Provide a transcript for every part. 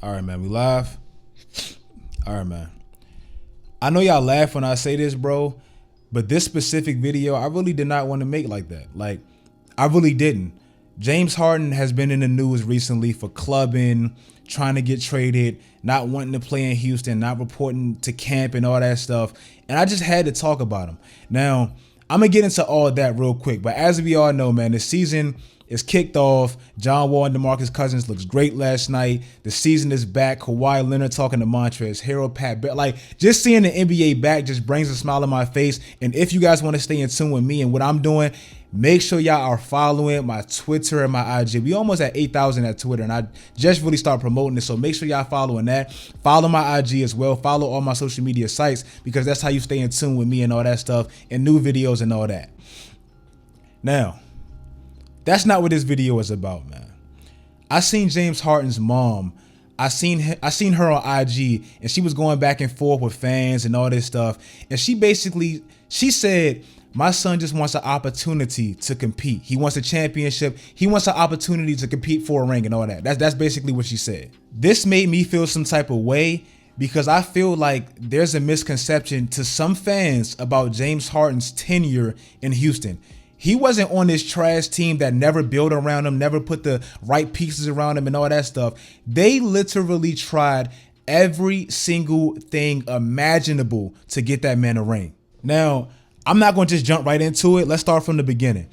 All right, man. We live? All right, man. I know y'all laugh when I say this, bro, but this specific video, I really did not want to make like that. Like, I really didn't. James Harden has been in the news recently for clubbing, trying to get traded, not wanting to play in Houston, not reporting to camp and all that stuff. And I just had to talk about him. Now, I'm going to get into all of that real quick. But as we all know, man, the season is kicked off. John Wall and DeMarcus Cousins looks great last night. The season is back. Kawhi Leonard talking to Montrezl Harrell, Pat Bev. Like, just seeing the NBA back just brings a smile on my face. And if you guys want to stay in tune with me and what I'm doing, make sure y'all are following my Twitter and my IG. We almost at 8,000 at Twitter, and I just really start promoting this. So make sure y'all following that. Follow my IG as well. Follow all my social media sites because that's how you stay in tune with me and all that stuff and new videos and all that. Now, that's not what this video is about, man. I seen James Harden's mom. I seen her on IG, and she was going back and forth with fans and all this stuff. And she said, my son just wants an opportunity to compete. He wants a championship. He wants an opportunity to compete for a ring and all that. That's basically what she said. This made me feel some type of way because I feel like there's a misconception to some fans about James Harden's tenure in Houston. He wasn't on this trash team that never built around him, never put the right pieces around him and all that stuff. They literally tried every single thing imaginable to get that man a ring. Now, I'm not going to just jump right into it. Let's start from the beginning.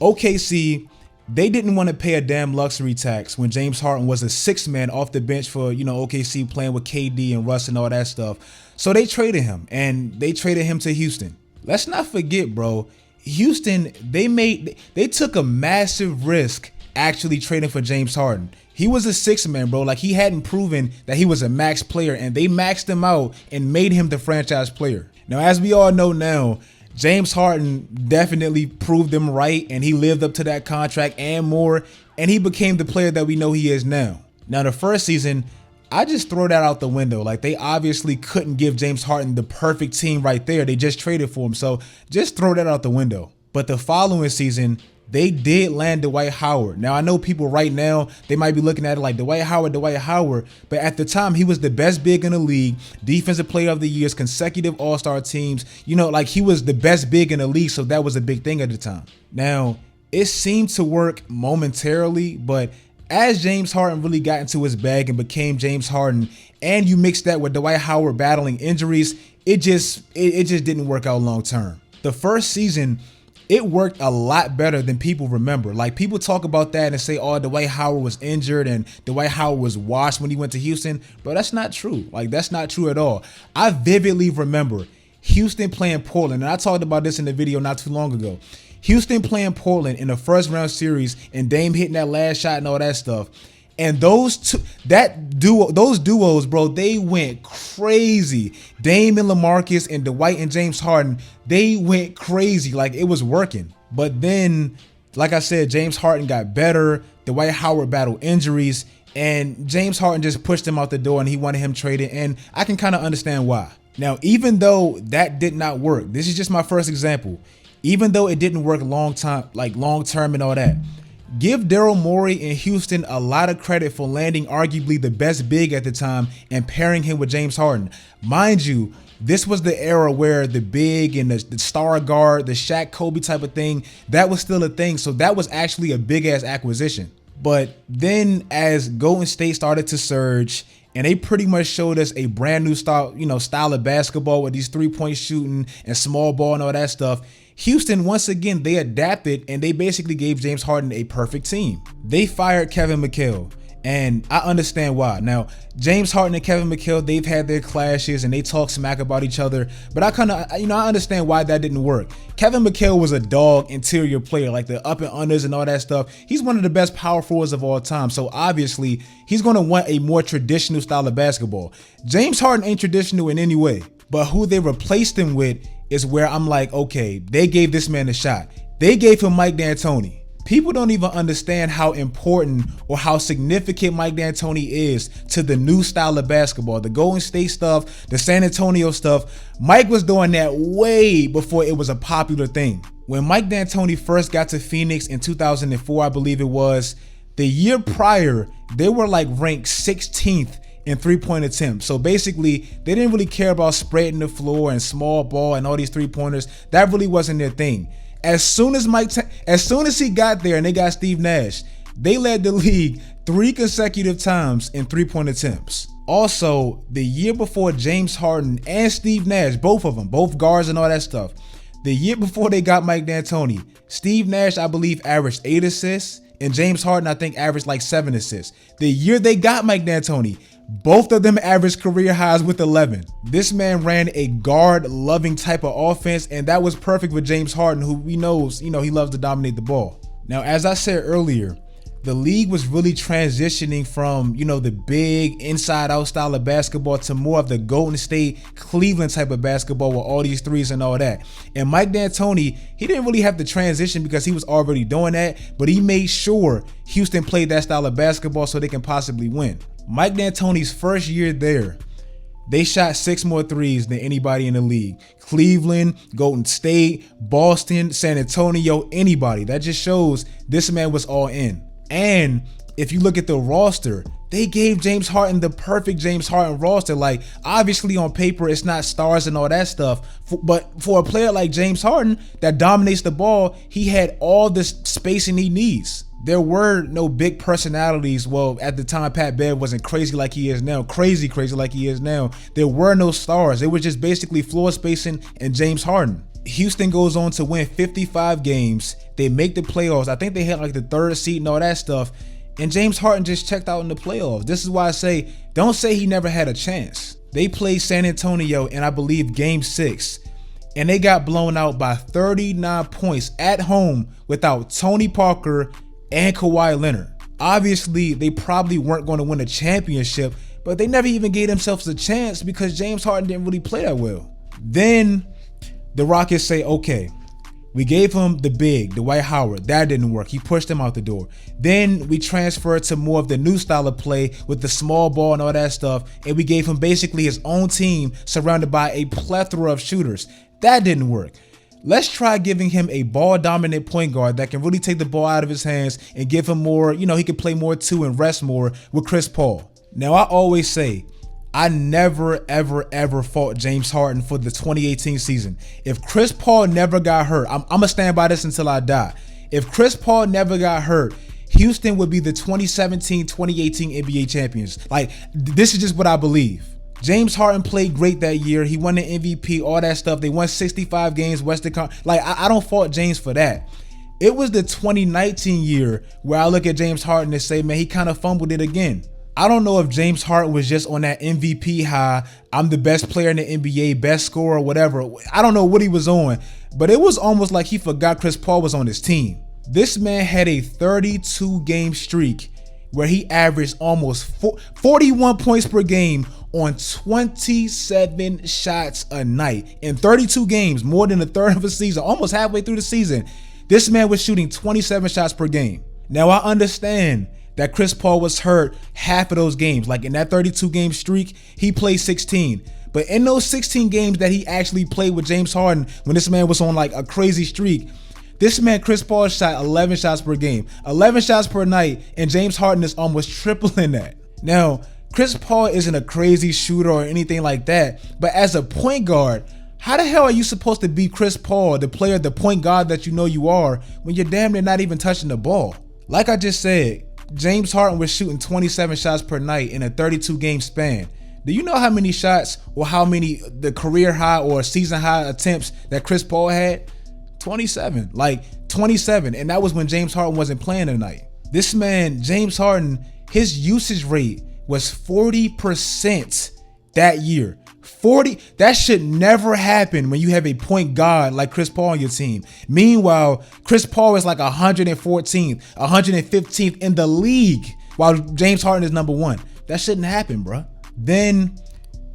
OKC, they didn't want to pay a damn luxury tax when James Harden was a sixth man off the bench for, OKC playing with KD and Russ and all that stuff. So they traded him, and they traded him to Houston. Let's not forget, bro, Houston, they took a massive risk actually trading for James Harden. He was a sixth man, bro. Like, he hadn't proven that he was a max player, and they maxed him out and made him the franchise player. Now, as we all know now, James Harden definitely proved them right, and he lived up to that contract and more, and he became the player that we know he is now. Now, the first season, I just throw that out the window. Like, they obviously couldn't give James Harden the perfect team right there. They just traded for him. So just throw that out the window. But the following season, they did land Dwight Howard. Now, I know people right now, they might be looking at it like Dwight Howard. But at the time, he was the best big in the league, defensive player of the years, consecutive all-star teams. Like, he was the best big in the league. So that was a big thing at the time. Now, it seemed to work momentarily, but as James Harden really got into his bag and became James Harden, and you mix that with Dwight Howard battling injuries, it just didn't work out long term. The first season, it worked a lot better than people remember. Like, people talk about that and say, oh, Dwight Howard was injured and Dwight Howard was washed when he went to Houston. Bro, that's not true. Like, that's not true at all. I vividly remember Houston playing Portland, and I talked about this in the video not too long ago. Houston playing Portland in the first round series and Dame hitting that last shot and all that stuff. And those duos, bro, they went crazy. Dame and LaMarcus and Dwight and James Harden, they went crazy. Like, it was working. But then, like I said, James Harden got better. Dwight Howard battled injuries, and James Harden just pushed him out the door, and he wanted him traded. And I can kind of understand why. Now, even though that did not work, this is just my first example. Even though it didn't work long term and all that, give Daryl Morey in Houston a lot of credit for landing arguably the best big at the time and pairing him with James Harden. Mind you, this was the era where the big and the star guard, the Shaq Kobe type of thing, that was still a thing. So that was actually a big ass acquisition. But then as Golden State started to surge, and they pretty much showed us a brand new style of basketball with these 3-point shooting and small ball and all that stuff, Houston, once again, they adapted and they basically gave James Harden a perfect team. They fired Kevin McHale, and I understand why. Now, James Harden and Kevin McHale, they've had their clashes and they talk smack about each other, but I understand why that didn't work. Kevin McHale was a dog interior player, like the up and unders and all that stuff. He's one of the best power forwards of all time, so obviously he's going to want a more traditional style of basketball. James Harden ain't traditional in any way, but who they replaced him with is where I'm like, okay, they gave this man a shot. They gave him Mike D'Antoni. People don't even understand how important or how significant Mike D'Antoni is to the new style of basketball. The Golden State stuff, the San Antonio stuff, Mike was doing that way before it was a popular thing. When Mike D'Antoni first got to Phoenix in 2004, I believe it was, the year prior, they were like ranked 16th in 3-point attempts. So basically, they didn't really care about spreading the floor and small ball and all these 3-pointers. That really wasn't their thing. As soon as he got there and they got Steve Nash, they led the league 3 consecutive times in 3-point attempts. Also, the year before James Harden and Steve Nash, both of them, both guards and all that stuff, the year before they got Mike D'Antoni, Steve Nash, I believe, averaged 8 assists, and James Harden, I think, averaged like 7 assists. The year they got Mike D'Antoni, both of them averaged career highs with 11. This man ran a guard-loving type of offense, and that was perfect with James Harden, who we knows, he loves to dominate the ball. Now, as I said earlier, the league was really transitioning from, the big inside-out style of basketball to more of the Golden State, Cleveland type of basketball with all these threes and all that. And Mike D'Antoni, he didn't really have to transition because he was already doing that, but he made sure Houston played that style of basketball so they can possibly win. Mike D'Antoni's first year there, they shot 6 more threes than anybody in the league. Cleveland, Golden State, Boston, San Antonio, anybody. That just shows this man was all in. And if you look at the roster, they gave James Harden the perfect James Harden roster. Like, obviously on paper, it's not stars and all that stuff. But for a player like James Harden that dominates the ball, he had all the spacing he needs. There were no big personalities. Well, at the time, Pat Bev wasn't crazy like he is now. Crazy like he is now. There were no stars. It was just basically floor spacing and James Harden. Houston goes on to win 55 games. They make the playoffs. I think they had like the 3rd seed and all that stuff. And James Harden just checked out in the playoffs. This is why I say, don't say he never had a chance. They played San Antonio in, I believe, game 6. And they got blown out by 39 points at home without Tony Parker and Kawhi Leonard. Obviously, they probably weren't going to win a championship, but they never even gave themselves a chance because James Harden didn't really play that well. Then the Rockets say, okay, we gave him the big, Dwight Howard. That didn't work. He pushed him out the door. Then we transferred to more of the new style of play with the small ball and all that stuff. And we gave him basically his own team surrounded by a plethora of shooters. That didn't work. Let's try giving him a ball-dominant point guard that can really take the ball out of his hands and give him more, he can play more too and rest more with Chris Paul. Now, I always say, I never, ever fault James Harden for the 2018 season. If Chris Paul never got hurt, I'm going to stand by this until I die. If Chris Paul never got hurt, Houston would be the 2017-2018 NBA champions. Like, this is just what I believe. James Harden played great that year. He won the MVP, all that stuff. They won 65 games, Western Conference. Like, I don't fault James for that. It was the 2019 year where I look at James Harden and say, man, he kind of fumbled it again. I don't know if James Harden was just on that MVP high. I'm the best player in the NBA, best scorer, whatever. I don't know what he was on, but it was almost like he forgot Chris Paul was on his team. This man had a 32-game streak where he averaged almost 41 points per game on 27 shots a night. In 32 games, more than a third of a season, almost halfway through the season, this man was shooting 27 shots per game. Now, I understand that Chris Paul was hurt half of those games. Like in that 32-game streak, he played 16. But in those 16 games that he actually played with James Harden, when this man was on like a crazy streak, this man, Chris Paul, shot 11 shots per game, 11 shots per night, and James Harden is almost tripling that. Now, Chris Paul isn't a crazy shooter or anything like that, but as a point guard, how the hell are you supposed to be Chris Paul, the player, the point guard that you know you are, when you're damn near not even touching the ball? Like I just said, James Harden was shooting 27 shots per night in a 32-game span. Do you know how many shots or how many the career high or season high attempts that Chris Paul had? 27. Like 27. And that was when James Harden wasn't playing tonight. This man, James Harden, his usage rate was 40% that year. 40. That should never happen when you have a point guard like Chris Paul on your team. Meanwhile, Chris Paul is like 114th, 115th in the league, while James Harden is number 1. That shouldn't happen, bro. Then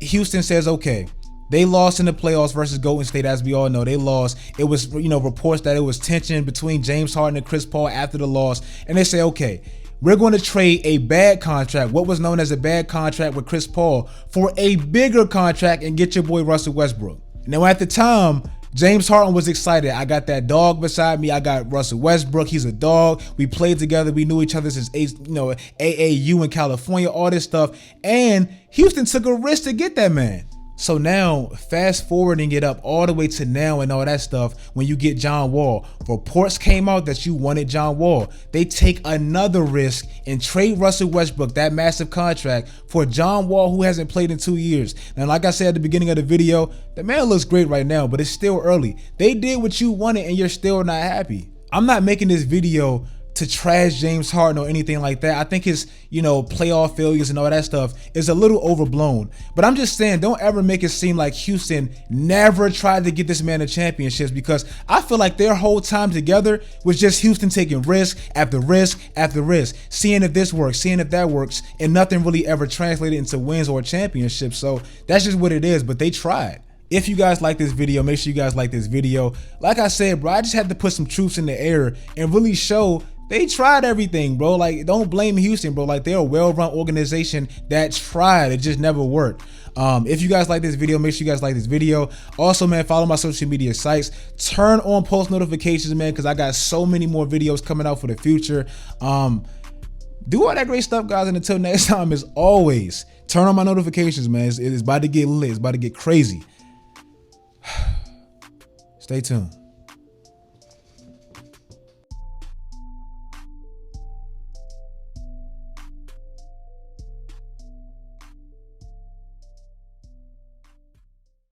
Houston says, okay, they lost in the playoffs versus Golden State. As we all know, they lost. It was, reports that it was tension between James Harden and Chris Paul after the loss. And they say, okay, we're going to trade a bad contract, what was known as a bad contract with Chris Paul, for a bigger contract and get your boy Russell Westbrook. Now, at the time, James Harden was excited. I got that dog beside me. I got Russell Westbrook. He's a dog. We played together. We knew each other since AAU in California, all this stuff. And Houston took a risk to get that man. So now, fast forwarding it up all the way to now and all that stuff, when you get John Wall, reports came out that you wanted John Wall. They take another risk and trade Russell Westbrook, that massive contract, for John Wall, who hasn't played in 2 years. Now, like I said at the beginning of the video, the man looks great right now, but it's still early. They did what you wanted and you're still not happy. I'm not making this video to trash James Harden or anything like that. I think his, playoff failures and all that stuff is a little overblown. But I'm just saying, don't ever make it seem like Houston never tried to get this man a championships, because I feel like their whole time together was just Houston taking risk after risk after risk, seeing if this works, seeing if that works, and nothing really ever translated into wins or championships. So that's just what it is, but they tried. If you guys like this video, make sure you guys like this video. Like I said, bro, I just had to put some troops in the air and really show they tried everything, bro. Like, don't blame Houston, bro. Like, they're a well-run organization that tried. It just never worked. If you guys like this video, make sure you guys like this video. Also, man, follow my social media sites. Turn on post notifications, man, because I got so many more videos coming out for the future. Do all that great stuff, guys. And until next time, as always, turn on my notifications, man. It's about to get lit. It's about to get crazy. Stay tuned.